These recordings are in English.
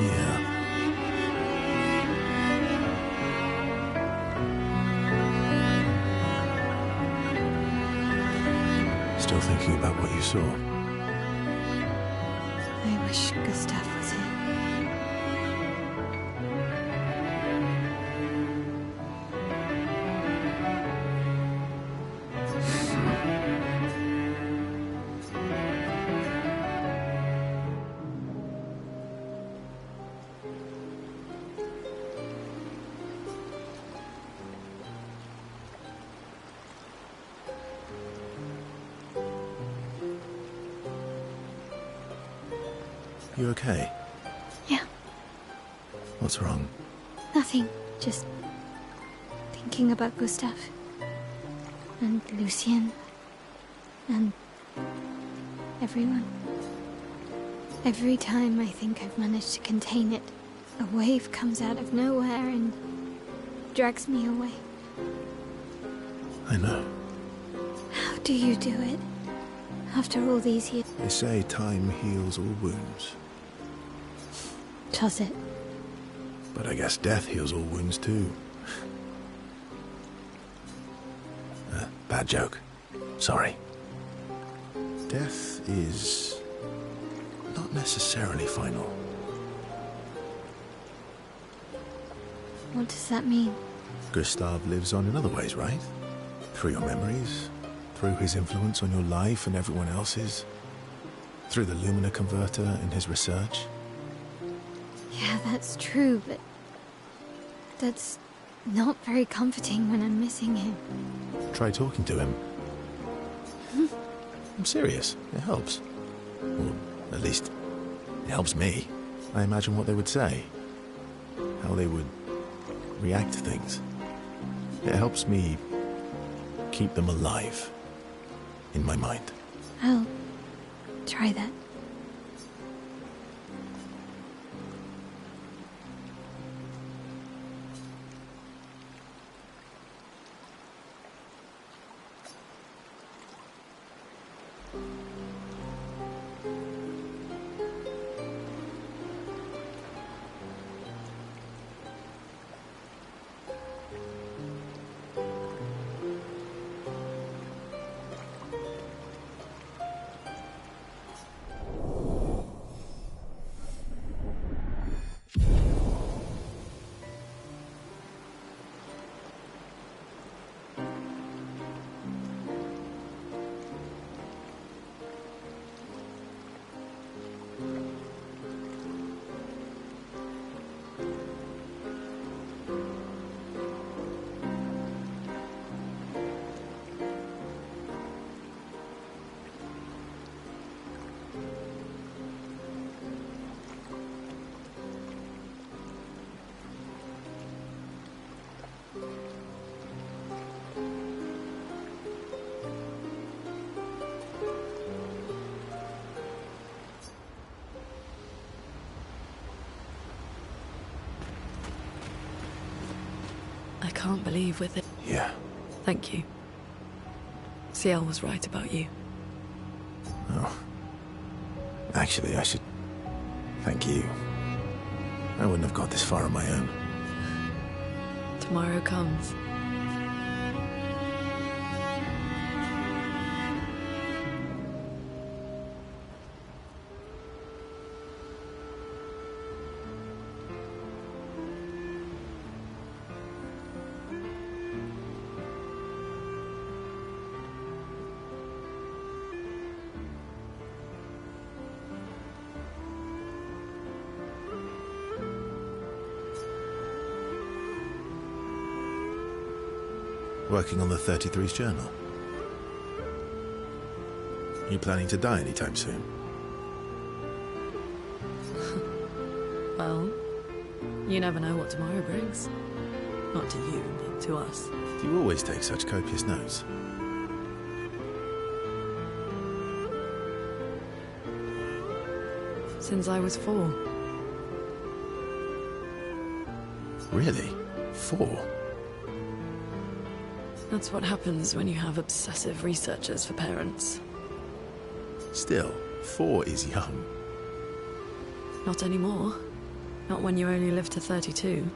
Yeah. Still thinking about what you saw? I wish Gustav was here. You okay? Yeah, What's wrong? nothing. Just thinking about Gustav. And Lucien. And everyone. Every time I think I've managed to contain it, a wave comes out of nowhere and drags me away. I know. How do you do it? After all these years. They say time heals all wounds. Does it? But I guess death heals all wounds too. Bad joke. Sorry. Death is not necessarily final. What does that mean? Gustav lives on in other ways, right? Through your memories, through his influence on your life and everyone else's, through the Lumina converter and his research. Yeah, that's true, but that's not very comforting when I'm missing him. Try talking to him. I'm serious. It helps. Or at least, it helps me. I imagine what they would say. How they would react to things. It helps me keep them alive in my mind. I'll try that. I can't believe with it. Yeah. Thank you. Ciel was right about you. Oh. Actually, I should thank you. I wouldn't have got this far on my own. Tomorrow comes. Working on the 33's journal. You planning to die anytime soon? Well, you never know what tomorrow brings. Not to you, but to us. Do you always take such copious notes? Since I was 4. Really? 4? That's what happens when you have obsessive researchers for parents. Still, 4 is young. Not anymore. Not when you only live to 32.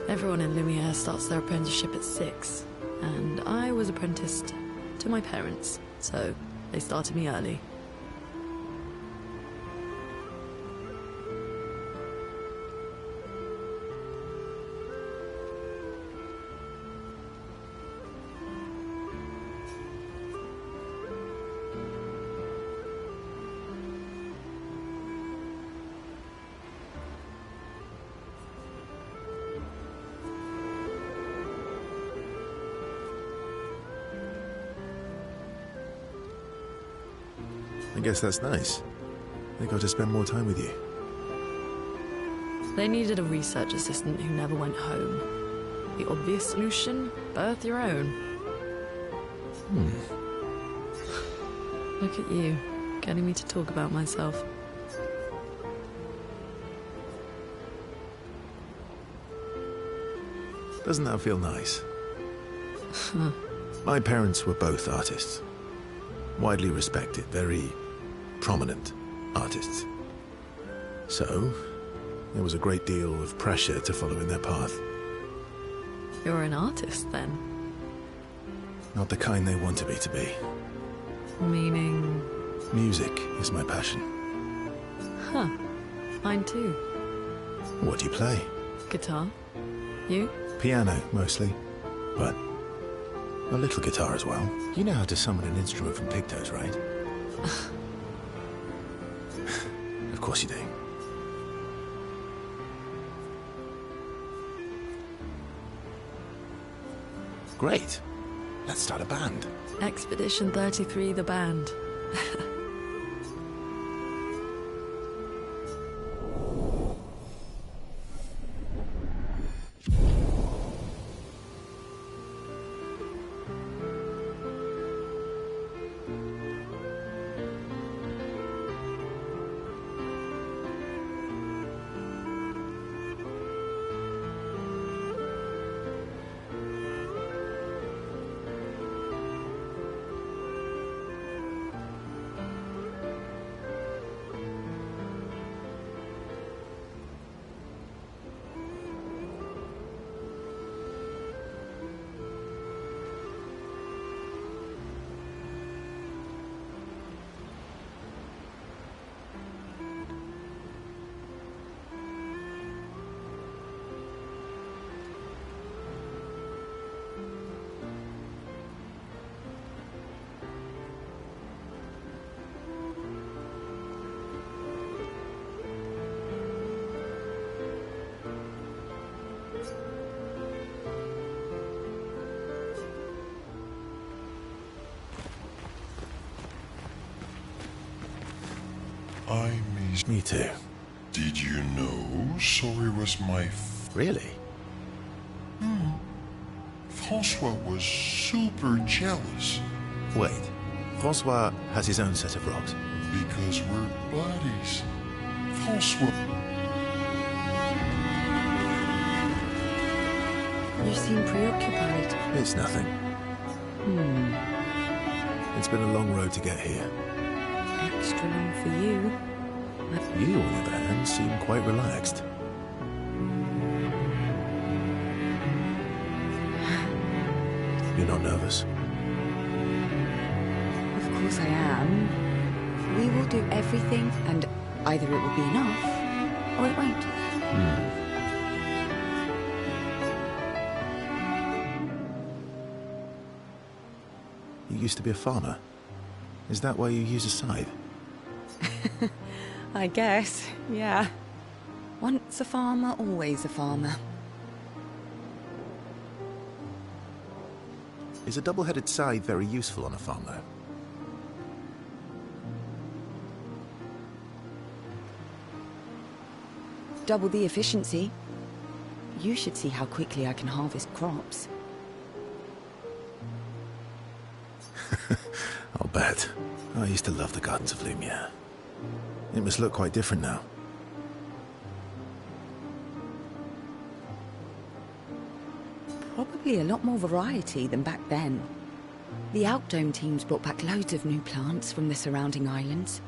Everyone in Lumiere starts their apprenticeship at 6, and I was apprenticed to my parents, so they started me early. I guess that's nice. They got to spend more time with you. They needed a research assistant who never went home. The obvious solution? Birth your own. Look at you, getting me to talk about myself. Doesn't that feel nice? My parents were both artists. Widely respected, very prominent artists. So, there was a great deal of pressure to follow in their path. You're an artist, then? Not the kind they wanted me to be. Meaning? Music is my passion. Huh. Mine too. What do you play? Guitar. You? Piano, mostly. But a little guitar as well. You know how to summon an instrument from Pictos, right? Of course you do. Great. Let's start a band. Expedition 33, the band. I miss... Me too. Did you know Sorry was my... Really? Francois was super jealous. Wait. Francois has his own set of rocks. Because we're buddies. Francois... You seem preoccupied. It's nothing. It's been a long road to get here. Extra long for you. You, on the other hand, seem quite relaxed. You're not nervous? Of course I am. We will do everything, and either it will be enough, or it won't. You used to be a farmer. Is that why you use a scythe? I guess, yeah. Once a farmer, always a farmer. Is a double-headed scythe very useful on a farm, though? Double the efficiency. You should see how quickly I can harvest crops. I'll bet. I used to love the gardens of Lumiere. It must look quite different now. Probably a lot more variety than back then. The Outdome teams brought back loads of new plants from the surrounding islands.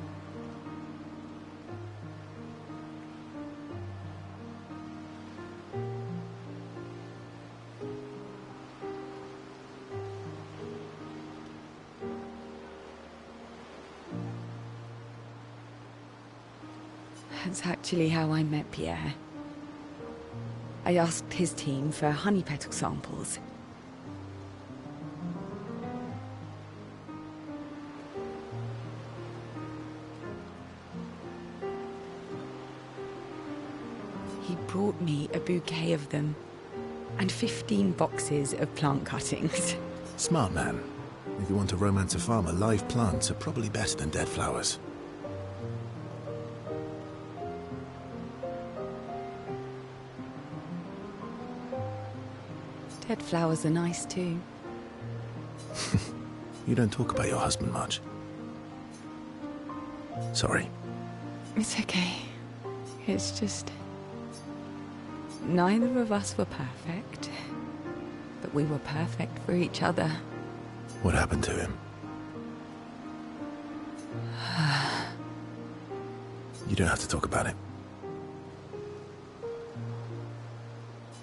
That's actually how I met Pierre. I asked his team for honey petal samples. He brought me a bouquet of them, and 15 boxes of plant cuttings. Smart man. If you want to romance a farmer, live plants are probably better than dead flowers. Dead flowers are nice too. You don't talk about your husband much. Sorry. It's okay. It's just... neither of us were perfect, but we were perfect for each other. What happened to him? You don't have to talk about it.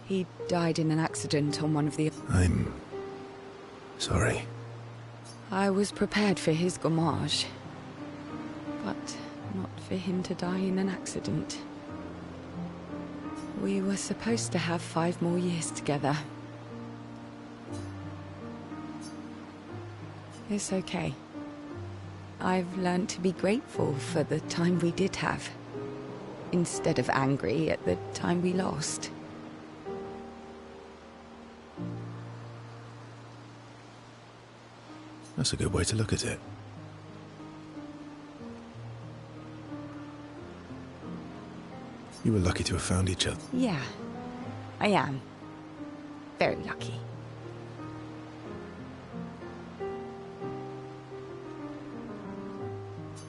He died in an accident on one of the... I'm... sorry. I was prepared for his gommage, but not for him to die in an accident. We were supposed to have 5 more years together. It's okay. I've learned to be grateful for the time we did have, instead of angry at the time we lost. That's a good way to look at it. You were lucky to have found each other. Yeah, I am. Very lucky.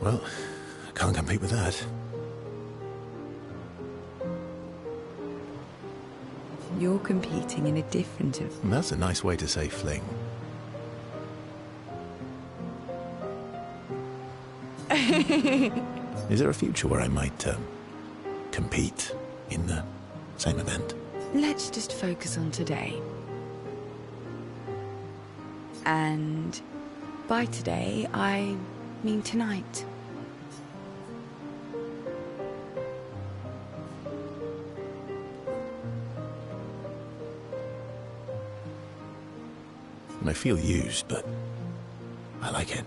Well, I can't compete with that. You're competing in a different... That's a nice way to say fling. Is there a future where I might, compete in the same event? Let's just focus on today. And by today, I mean tonight. And I feel used, but I like it.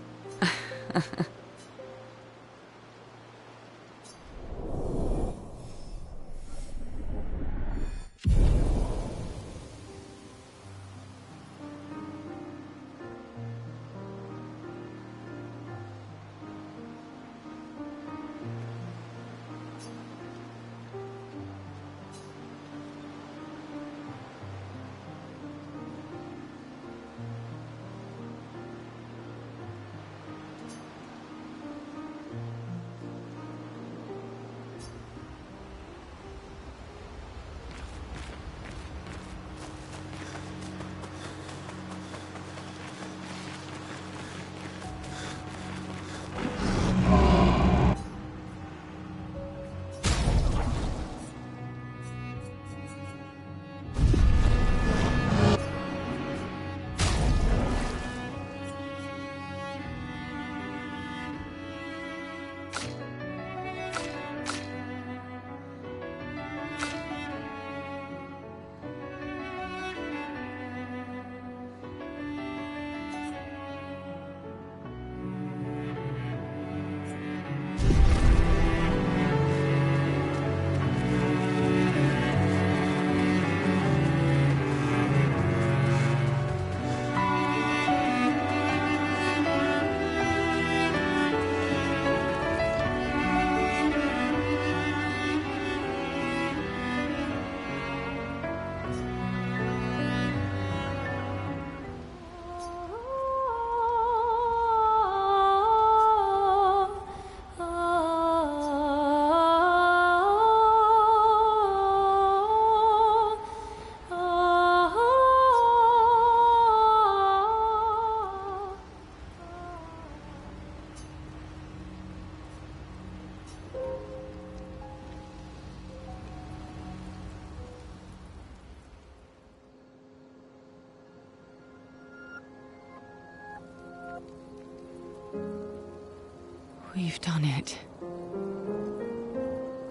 We've done it.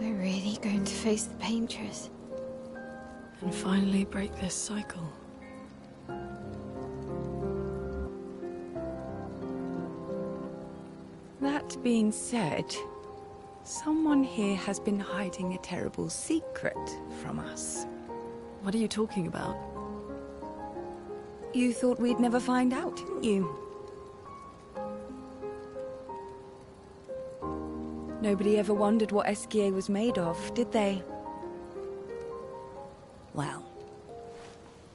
We're really going to face the Painters. And finally break this cycle. That being said, someone here has been hiding a terrible secret from us. What are you talking about? You thought we'd never find out, didn't you? Nobody ever wondered what Esquier was made of, did they? Well,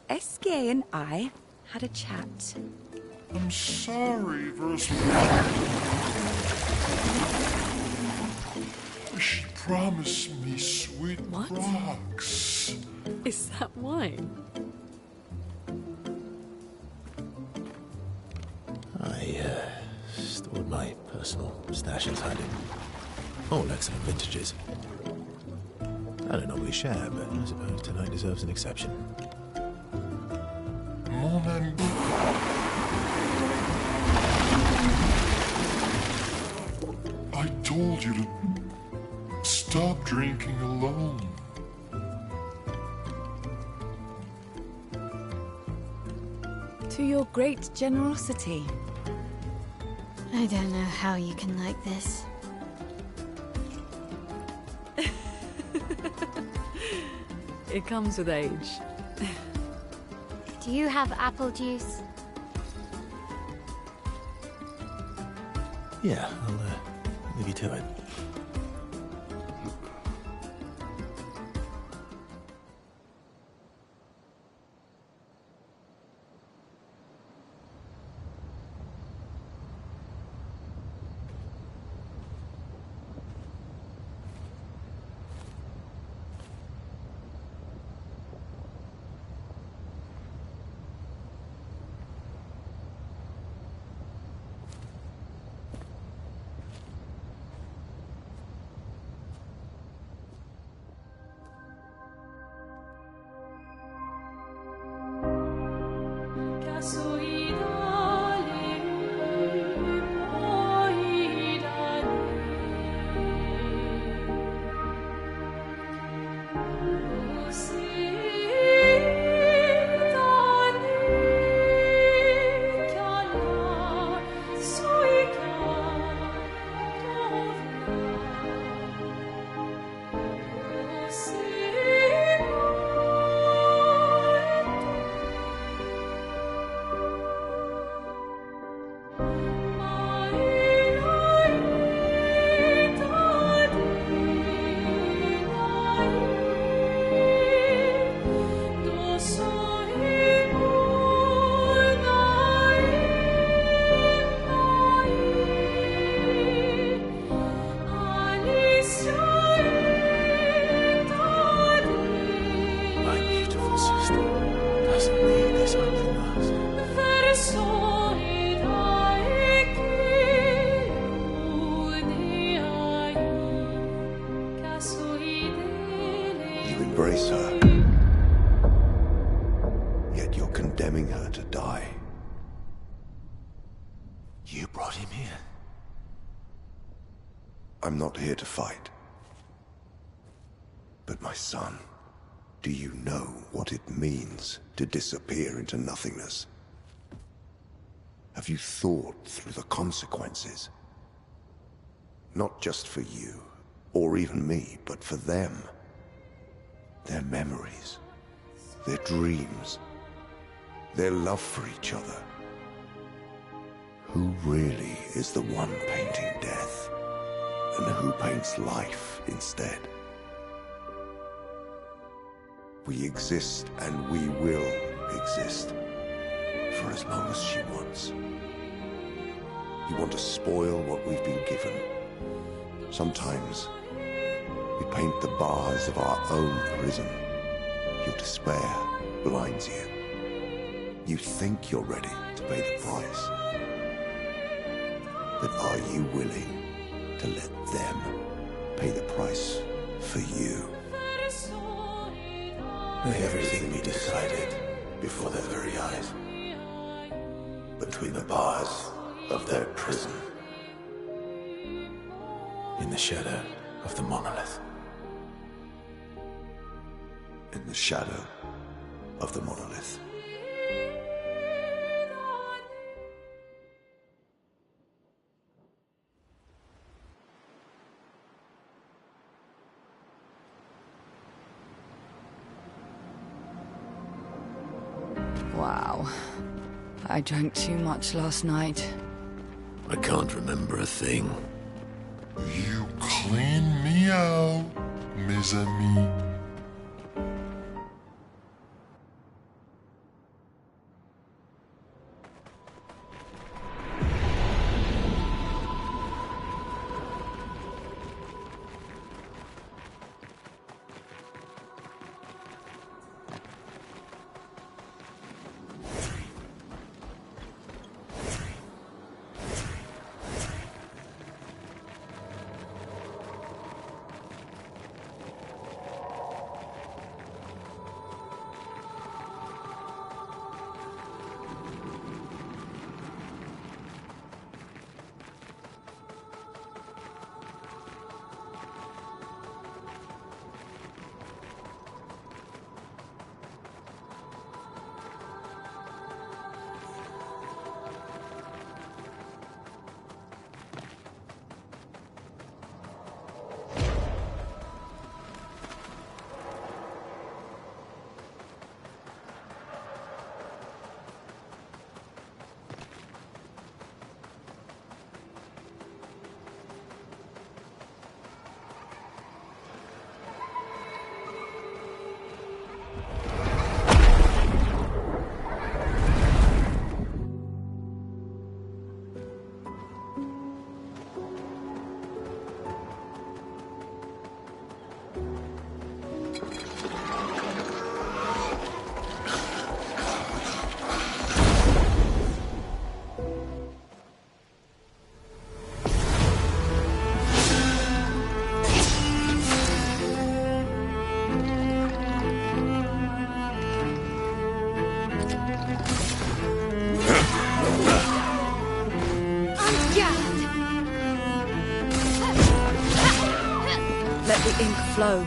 Esquier and I had a chat. I'm sorry, Versal. She promised me sweet What? rocks. Is that wine? I stored my personal stashes handy. All excellent vintages. I don't normally share, but I suppose tonight deserves an exception. Mon ami. I told you to stop drinking alone. To your great generosity. I don't know how you can like this. It comes with age. Do you have apple juice? Yeah, I'll leave you to it. Embrace her. Yet you're condemning her to die. You brought him here? I'm not here to fight. But my son, do you know what it means to disappear into nothingness? Have you thought through the consequences? Not just for you, or even me, but for them. Their memories, their dreams, their love for each other. Who really is the one painting death, and who paints life instead? We exist and we will exist for as long as she wants. You want to spoil what we've been given. Sometimes we paint the bars of our own prison. Your despair blinds you. You think you're ready to pay the price. But are you willing to let them pay the price for you? May everything be decided before their very eyes. Between the bars of their prison. in the shadow of the monolith. In the shadow of the monolith. Wow. I drank too much last night. I can't remember a thing. You clean me out, mes amis. Let the ink flow.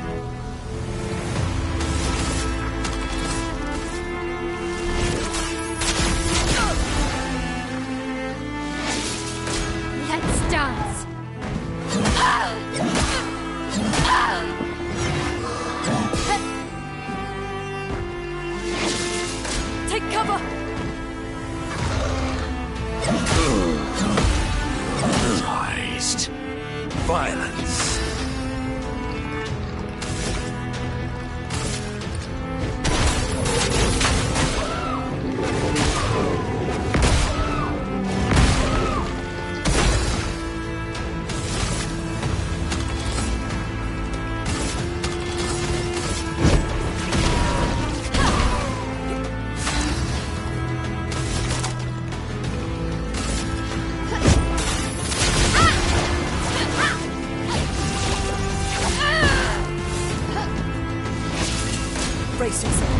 Let's dance. Take cover! Civilized violence. Brace yourself.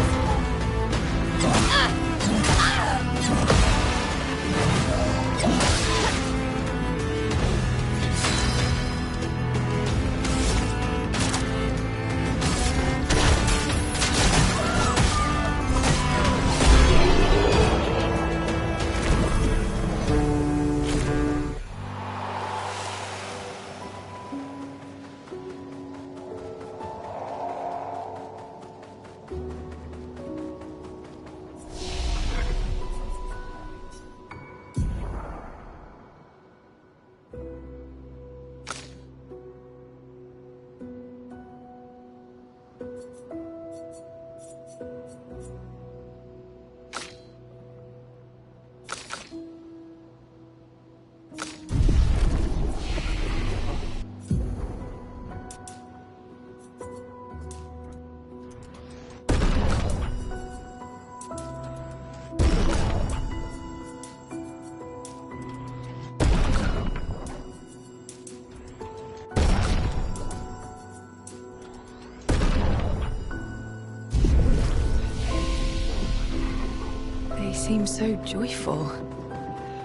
They seem so joyful.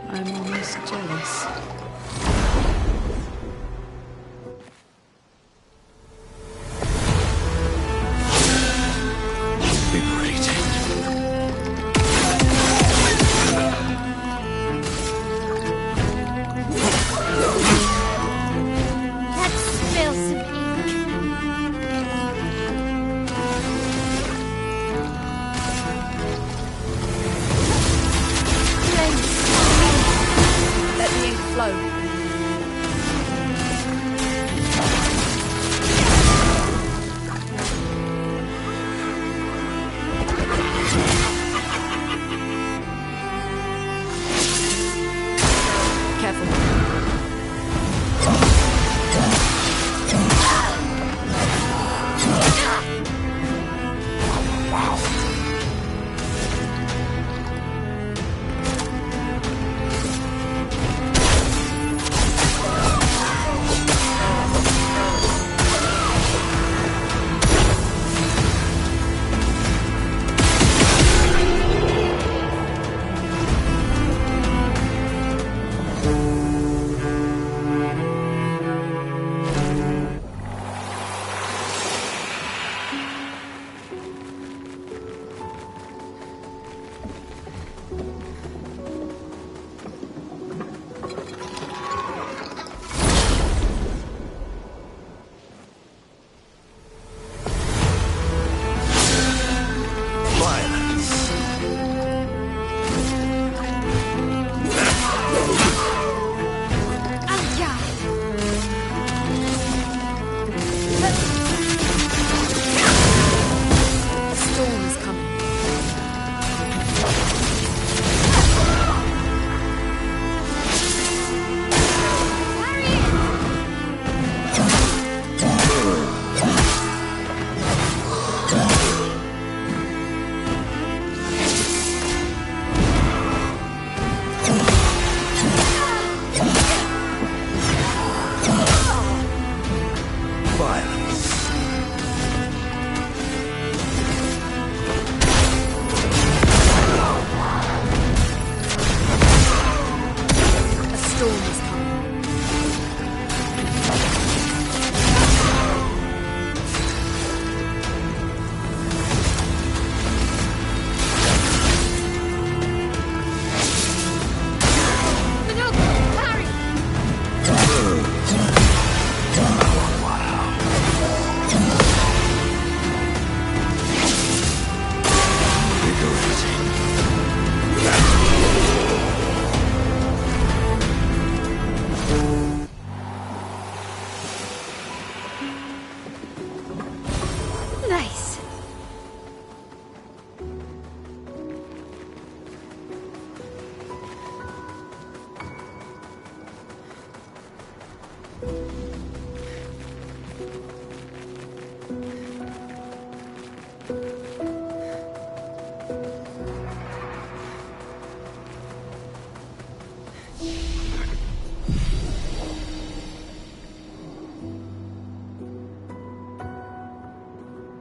I'm almost jealous. go.